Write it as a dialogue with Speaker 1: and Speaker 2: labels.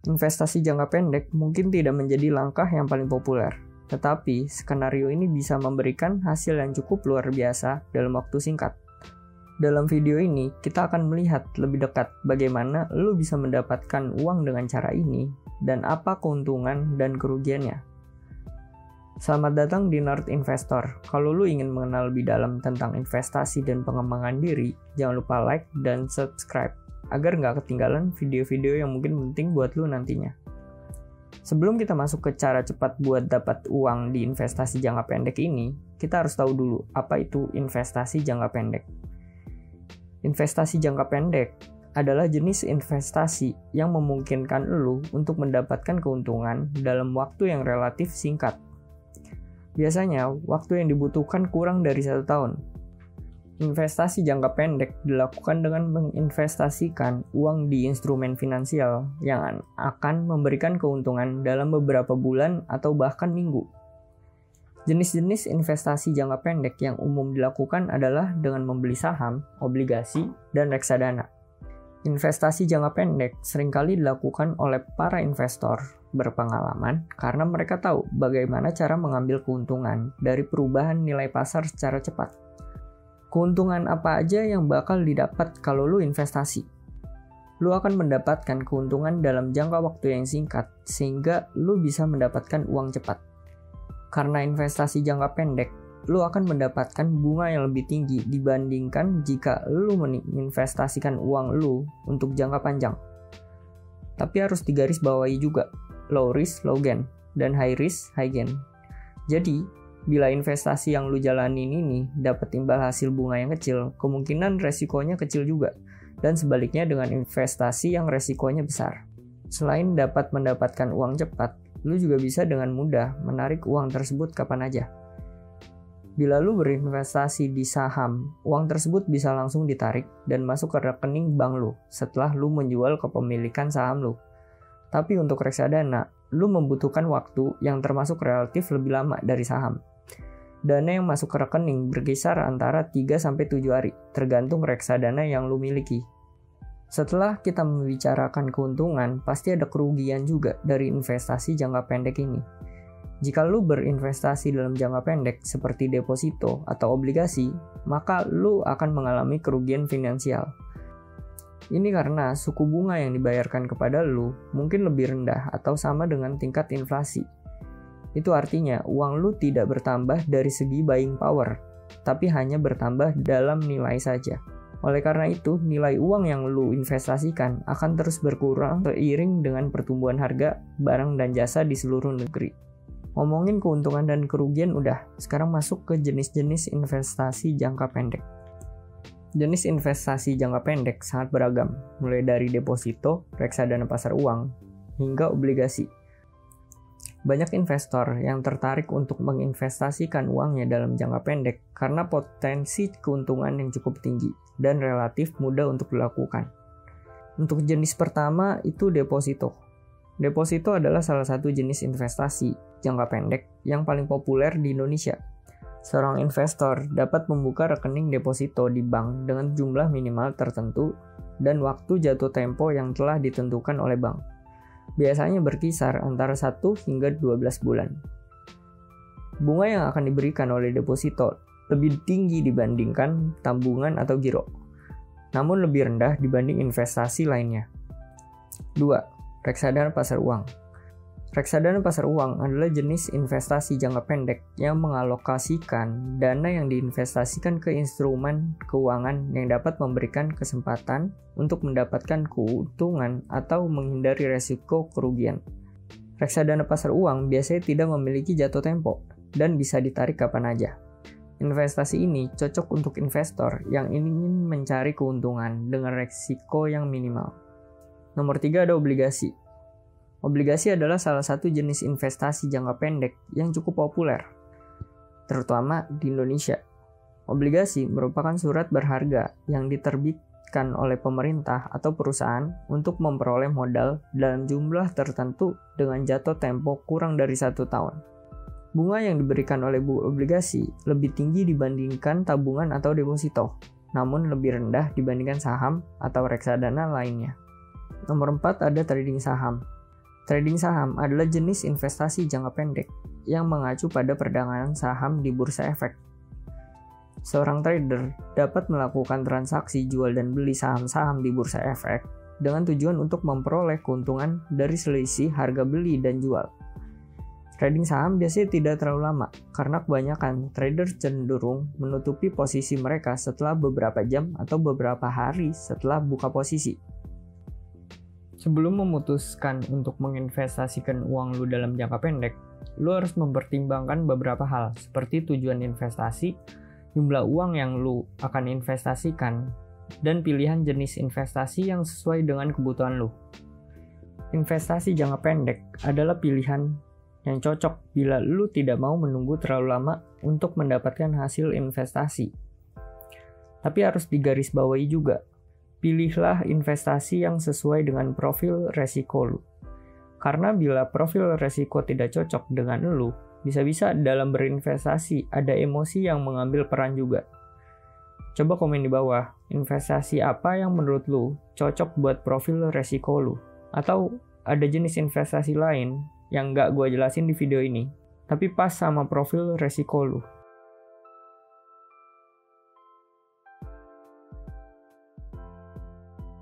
Speaker 1: Investasi jangka pendek mungkin tidak menjadi langkah yang paling populer, tetapi skenario ini bisa memberikan hasil yang cukup luar biasa dalam waktu singkat. Dalam video ini, kita akan melihat lebih dekat bagaimana lo bisa mendapatkan uang dengan cara ini dan apa keuntungan dan kerugiannya. Selamat datang di Nerd Investor. Kalau lo ingin mengenal lebih dalam tentang investasi dan pengembangan diri, jangan lupa like dan subscribe agar nggak ketinggalan video-video yang mungkin penting buat lo nantinya. Sebelum kita masuk ke cara cepat buat dapat uang di investasi jangka pendek ini, kita harus tahu dulu apa itu investasi jangka pendek. Investasi jangka pendek adalah jenis investasi yang memungkinkan lo untuk mendapatkan keuntungan dalam waktu yang relatif singkat. Biasanya, waktu yang dibutuhkan kurang dari 1 tahun. Investasi jangka pendek dilakukan dengan menginvestasikan uang di instrumen finansial yang akan memberikan keuntungan dalam beberapa bulan atau bahkan minggu. Jenis-jenis investasi jangka pendek yang umum dilakukan adalah dengan membeli saham, obligasi, dan reksadana. Investasi jangka pendek seringkali dilakukan oleh para investor berpengalaman karena mereka tahu bagaimana cara mengambil keuntungan dari perubahan nilai pasar secara cepat. Keuntungan apa aja yang bakal didapat kalau lu investasi? Lu akan mendapatkan keuntungan dalam jangka waktu yang singkat sehingga lu bisa mendapatkan uang cepat. Karena investasi jangka pendek, lu akan mendapatkan bunga yang lebih tinggi dibandingkan jika lu menginvestasikan uang lu untuk jangka panjang. Tapi harus digarisbawahi juga, low risk, low gain, dan high risk, high gain. Jadi, bila investasi yang lu jalanin ini dapat imbal hasil bunga yang kecil, kemungkinan resikonya kecil juga. Dan sebaliknya dengan investasi yang resikonya besar. Selain dapat mendapatkan uang cepat, lu juga bisa dengan mudah menarik uang tersebut kapan aja. Bila lu berinvestasi di saham, uang tersebut bisa langsung ditarik dan masuk ke rekening bank lu setelah lu menjual kepemilikan saham lu. Tapi untuk reksadana, lu membutuhkan waktu yang termasuk relatif lebih lama dari saham. Dana yang masuk ke rekening berkisar antara 3-7 hari, tergantung reksadana yang lu miliki. Setelah kita membicarakan keuntungan, pasti ada kerugian juga dari investasi jangka pendek ini. Jika lu berinvestasi dalam jangka pendek seperti deposito atau obligasi, maka lu akan mengalami kerugian finansial. Ini karena suku bunga yang dibayarkan kepada lu mungkin lebih rendah atau sama dengan tingkat inflasi. Itu artinya uang lu tidak bertambah dari segi buying power, tapi hanya bertambah dalam nilai saja. Oleh karena itu, nilai uang yang lu investasikan akan terus berkurang seiring dengan pertumbuhan harga barang dan jasa di seluruh negeri. Ngomongin keuntungan dan kerugian udah, sekarang masuk ke jenis-jenis investasi jangka pendek. Jenis investasi jangka pendek sangat beragam, mulai dari deposito, reksadana pasar uang, hingga obligasi. Banyak investor yang tertarik untuk menginvestasikan uangnya dalam jangka pendek karena potensi keuntungan yang cukup tinggi dan relatif mudah untuk dilakukan. Untuk jenis pertama itu deposito. Deposito adalah salah satu jenis investasi jangka pendek yang paling populer di Indonesia. Seorang investor dapat membuka rekening deposito di bank dengan jumlah minimal tertentu dan waktu jatuh tempo yang telah ditentukan oleh bank. Biasanya berkisar antara 1 hingga 12 bulan. Bunga yang akan diberikan oleh deposito lebih tinggi dibandingkan tabungan atau giro, namun lebih rendah dibanding investasi lainnya. 2. Reksadana pasar uang. Reksadana pasar uang adalah jenis investasi jangka pendek yang mengalokasikan dana yang diinvestasikan ke instrumen keuangan yang dapat memberikan kesempatan untuk mendapatkan keuntungan atau menghindari resiko kerugian. Reksadana pasar uang biasanya tidak memiliki jatuh tempo dan bisa ditarik kapan aja. Investasi ini cocok untuk investor yang ingin mencari keuntungan dengan resiko yang minimal. Nomor 3 ada obligasi. Obligasi adalah salah satu jenis investasi jangka pendek yang cukup populer, terutama di Indonesia. Obligasi merupakan surat berharga yang diterbitkan oleh pemerintah atau perusahaan untuk memperoleh modal dalam jumlah tertentu dengan jatuh tempo kurang dari 1 tahun. Bunga yang diberikan oleh obligasi lebih tinggi dibandingkan tabungan atau deposito, namun lebih rendah dibandingkan saham atau reksadana lainnya. Nomor 4 ada trading saham. Trading saham adalah jenis investasi jangka pendek yang mengacu pada perdagangan saham di bursa efek. Seorang trader dapat melakukan transaksi jual dan beli saham-saham di bursa efek dengan tujuan untuk memperoleh keuntungan dari selisih harga beli dan jual. Trading saham biasanya tidak terlalu lama karena kebanyakan trader cenderung menutupi posisi mereka setelah beberapa jam atau beberapa hari setelah buka posisi. Sebelum memutuskan untuk menginvestasikan uang lu dalam jangka pendek, lu harus mempertimbangkan beberapa hal seperti tujuan investasi, jumlah uang yang lu akan investasikan, dan pilihan jenis investasi yang sesuai dengan kebutuhan lu. Investasi jangka pendek adalah pilihan yang cocok bila lu tidak mau menunggu terlalu lama untuk mendapatkan hasil investasi. Tapi harus digarisbawahi juga, pilihlah investasi yang sesuai dengan profil resiko lu. Karena bila profil resiko tidak cocok dengan lu, bisa-bisa dalam berinvestasi ada emosi yang mengambil peran juga. Coba komen di bawah, investasi apa yang menurut lu cocok buat profil resiko lu? Atau ada jenis investasi lain yang nggak gue jelasin di video ini, tapi pas sama profil resiko lu.